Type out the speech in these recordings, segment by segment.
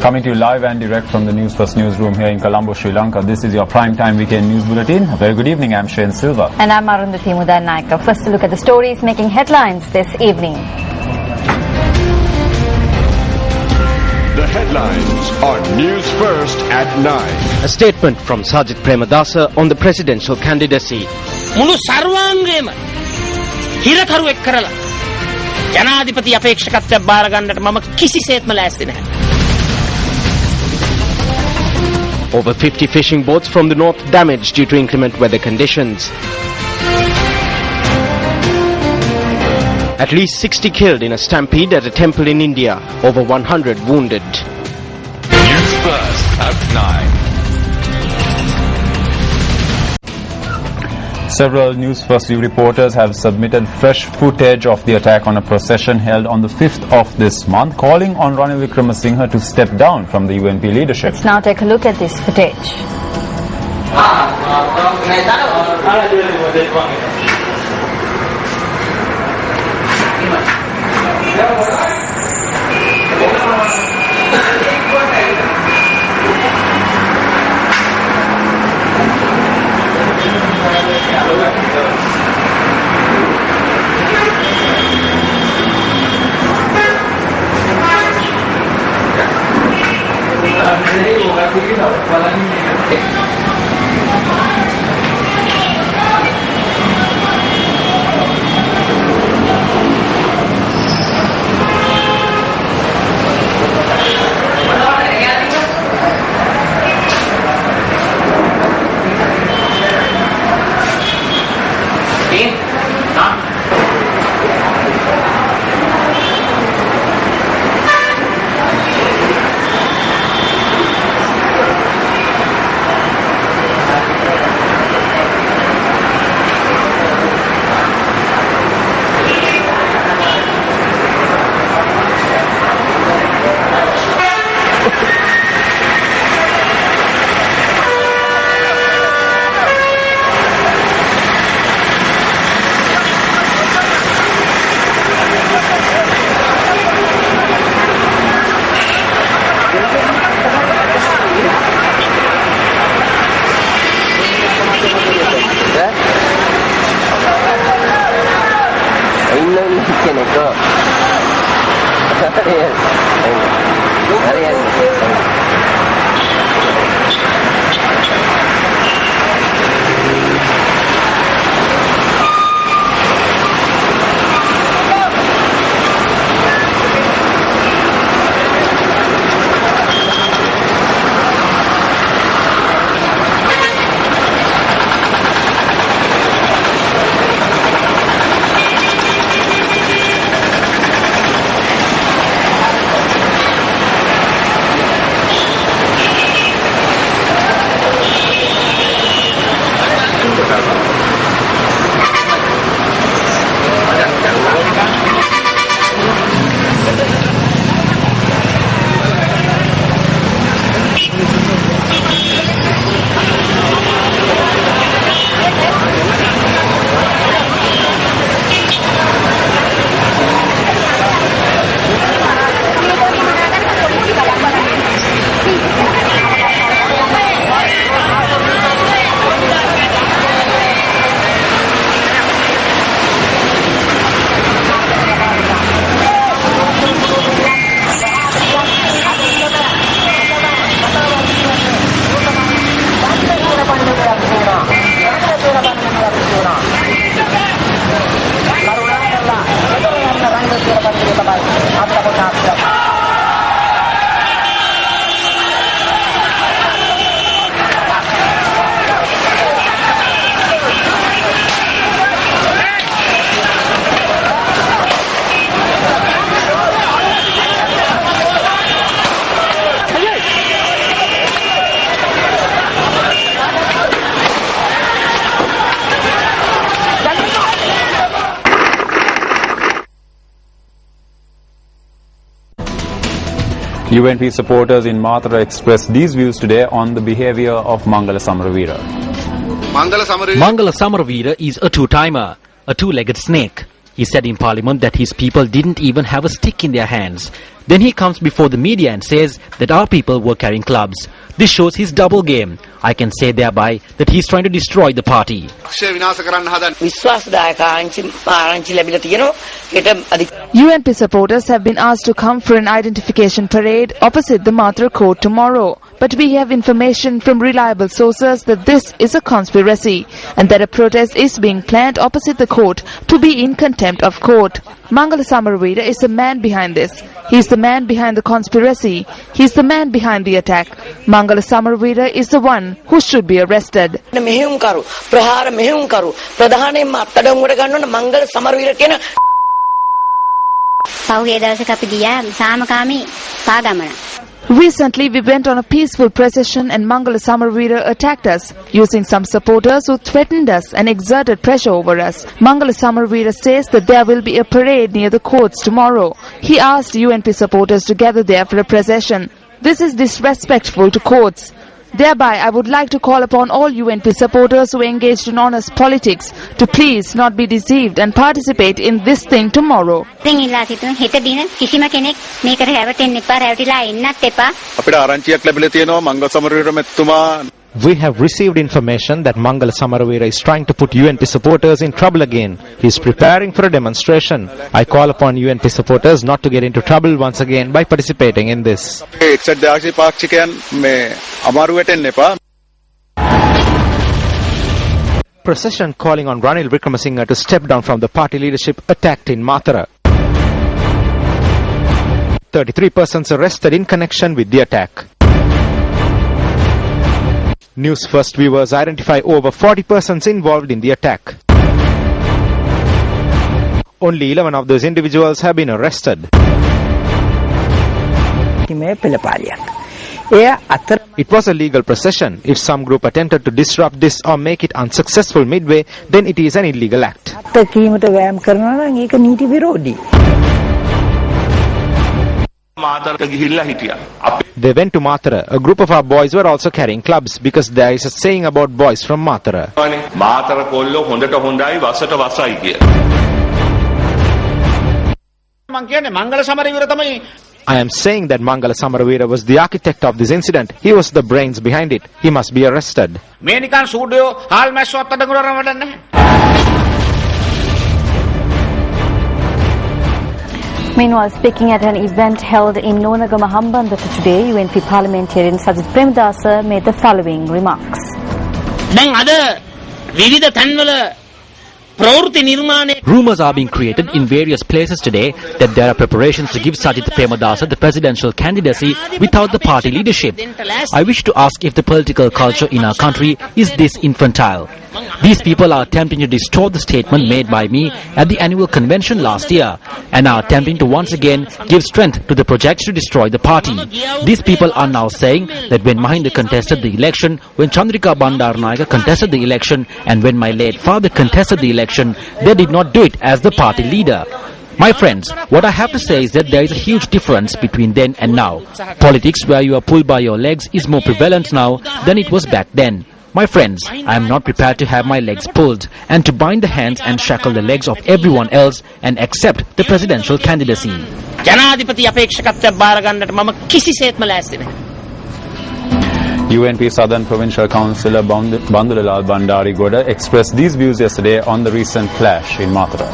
Coming to you live and direct from the News First newsroom here in Colombo, Sri Lanka. This is your prime time weekend news bulletin. A very good evening. I'm Shane Silva. And I'm Arundhati Mudanayaka. First, a look at the stories making headlines this evening. The headlines on News First at 9. A statement from Sajid Premadasa on the presidential candidacy. මුළු සර්වාංගයේම හිරකරුවෙක් කරලා ජනාධිපති අපේක්ෂකත්වයක් බාර ගන්නට මම කිසිසේත්ම ලෑස්ති නැහැ. Over 50 fishing boats from the north damaged due to inclement weather conditions. At least 60 killed in a stampede at a temple in India. Over 100 wounded. News First at 9. Several News First View reporters have submitted fresh footage of the attack on a procession held on the 5th of this month, calling on Ranil Wickremesinghe to step down from the UNP leadership. Let's now take a look at this footage. UNP supporters in Mathura expressed these views today on the behavior of Mangala Samaraweera. Mangala Samaraweera is a two-timer, a two-legged snake. He said in Parliament that his people didn't even have a stick in their hands. Then he comes before the media and says that our people were carrying clubs. This shows his double game. I can say thereby that he's trying to destroy the party. UNP supporters have been asked to come for an identification parade opposite the Mathura court tomorrow. But we have information from reliable sources that this is a conspiracy and that a protest is being planned opposite the court to be in contempt of court. Mangala Samaraweera is the man behind this. He is the man behind the conspiracy. He is the man behind the attack. Mangala Samaraweera is the one who should be arrested. Recently, we went on a peaceful procession and Mangala Samaraweera attacked us, using some supporters who threatened us and exerted pressure over us. Mangala Samaraweera says that there will be a parade near the courts tomorrow. He asked UNP supporters to gather there for a procession. This is disrespectful to courts. Thereby, I would like to call upon all UNP supporters who engaged in honest politics to please not be deceived and participate in this thing tomorrow. We have received information that Mangala Samaraweera is trying to put UNP supporters in trouble again. He is preparing for a demonstration. I call upon UNP supporters not to get into trouble once again by participating in this. Procession calling on Ranil Wickremesinghe to step down from the party leadership attacked in Mathura. 33 persons arrested in connection with the attack. News First viewers identify over 40 persons involved in the attack. Only 11 of those individuals have been arrested. It was a legal procession. If some group attempted to disrupt this or make it unsuccessful midway, then it is an illegal act. They went to Mathura. A group of our boys were also carrying clubs because there is a saying about boys from Mathura. I am saying that Mangala Samaraweera was the architect of this incident. He was the brains behind it. He must be arrested. Meanwhile, speaking at an event held in Nonagama Hambantota today, UNP parliamentarian Sajith Premadasa made the following remarks. Rumours are being created in various places today that there are preparations to give Sajith Premadasa the presidential candidacy without the party leadership. I wish to ask if the political culture in our country is this infantile. These people are attempting to distort the statement made by me at the annual convention last year and are attempting to once again give strength to the projects to destroy the party. These people are now saying that when Mahinda contested the election, when Chandrika Bandaranaike contested the election and when my late father contested the election, they did not do it as the party leader. My friends, what I have to say is that there is a huge difference between then and now. Politics where you are pulled by your legs is more prevalent now than it was back then. My friends, I am not prepared to have my legs pulled and to bind the hands and shackle the legs of everyone else and accept the presidential candidacy. UNP Southern Provincial Councillor Bandulal Bandari Goda expressed these views yesterday on the recent clash in Mathura.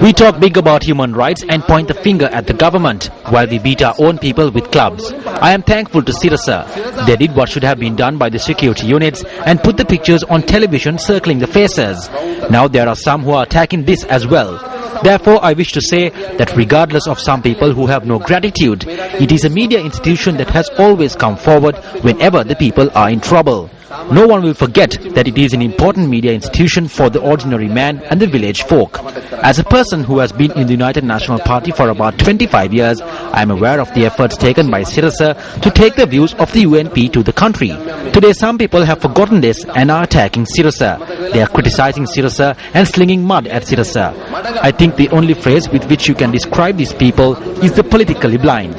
We talk big about human rights and point the finger at the government, while we beat our own people with clubs. I am thankful to Sirasa. They did what should have been done by the security units and put the pictures on television circling the faces. Now there are some who are attacking this as well. Therefore, I wish to say that regardless of some people who have no gratitude, it is a media institution that has always come forward whenever the people are in trouble. No one will forget that it is an important media institution for the ordinary man and the village folk. As a person who has been in the United National Party for about 25 years, I am aware of the efforts taken by Sirasa to take the views of the UNP to the country. Today some people have forgotten this and are attacking Sirasa. They are criticizing Sirasa and slinging mud at Sirasa. I think the only phrase with which you can describe these people is the politically blind.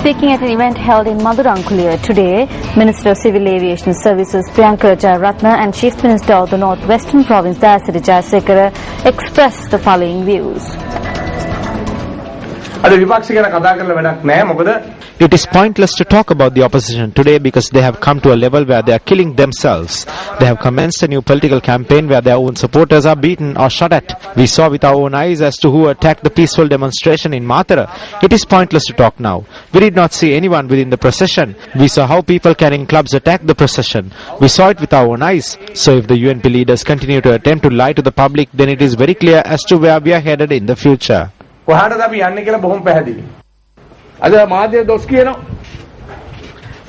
Speaking at an event held in Madurankulira today, Minister of Civil Aviation Services Priyanka Jayaratna and Chief Minister of the North Western Province Dayasiri Jayasekara expressed the following views. It is pointless to talk about the opposition today because they have come to a level where they are killing themselves. They have commenced a new political campaign where their own supporters are beaten or shot at. We saw with our own eyes as to who attacked the peaceful demonstration in Mathura. It is pointless to talk now. We did not see anyone within the procession. We saw how people carrying clubs attacked the procession. We saw it with our own eyes. So if the UNP leaders continue to attempt to lie to the public, then it is very clear as to where we are headed in the future.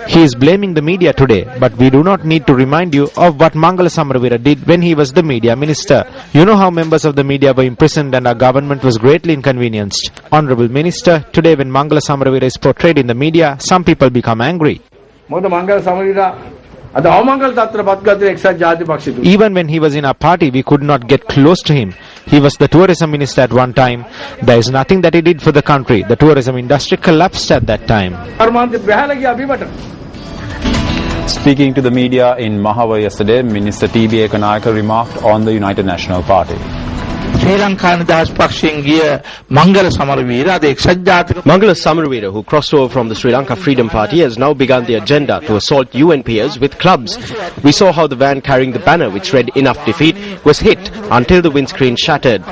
He is blaming the media today, but we do not need to remind you of what Mangala Samaraweera did when he was the media minister. You know how members of the media were imprisoned and our government was greatly inconvenienced. Honourable Minister, today when Mangala Samaraweera is portrayed in the media, some people become angry. Even when he was in our party, we could not get close to him. He was the tourism minister at one time. There is nothing that he did for the country. The tourism industry collapsed at that time. Speaking to the media in Mahawar yesterday, Minister T.B. Ekanayaka remarked on the United National Party. Mangala Samaraweera, who crossed over from the Sri Lanka Freedom Party, has now begun the agenda to assault UNPers with clubs. We saw how the van carrying the banner which read "Enough Defeat" was hit until the windscreen shattered.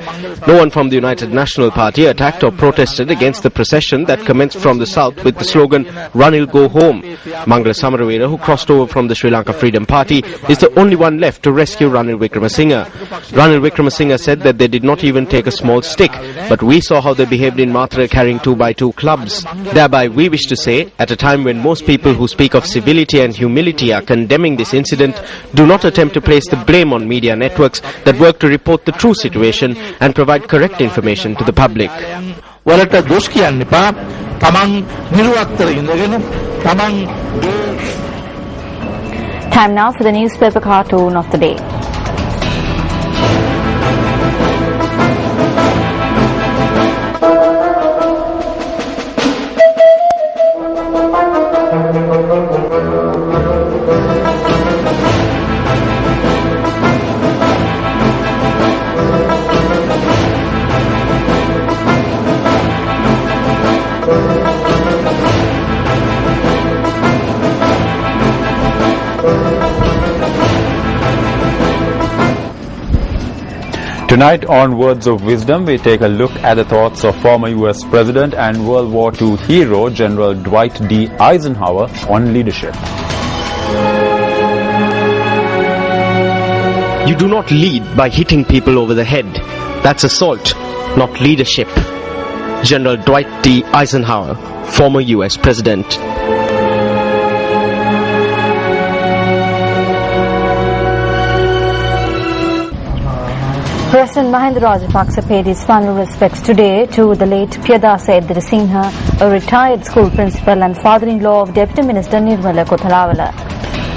No one from the United National Party attacked or protested against the procession that commenced from the south with the slogan "Ranil Go Home." Mangala Samaraweera, who crossed over from the Sri Lanka Freedom Party, is the only one left to rescue Ranil Wickremesinghe. Ranil Wickremesinghe said that they did not even take a small stick, but we saw how they behaved in Mathura carrying 2x2 clubs. Thereby we wish to say, at a time when most people who speak of civility and humility are condemning this incident, do not attempt to place the blame on media networks that work to report the true situation and provide correct information to the public. Time now for the newspaper cartoon of the day. Tonight on Words of Wisdom, we take a look at the thoughts of former US President and World War II hero General Dwight D. Eisenhower on leadership. You do not lead by hitting people over the head. That's assault, not leadership. General Dwight D. Eisenhower, former US President. President Mahinda Rajapaksa paid his final respects today to the late Piyadasa Edrisinghe, a retired school principal and father-in-law of Deputy Minister Nirmala Kothalawala.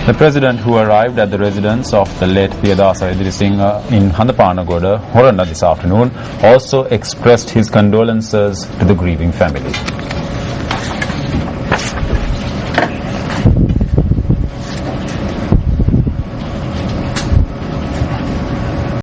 The President, who arrived at the residence of the late Piyadasa Edrisinghe in Handapanagoda, Horanda this afternoon, also expressed his condolences to the grieving family.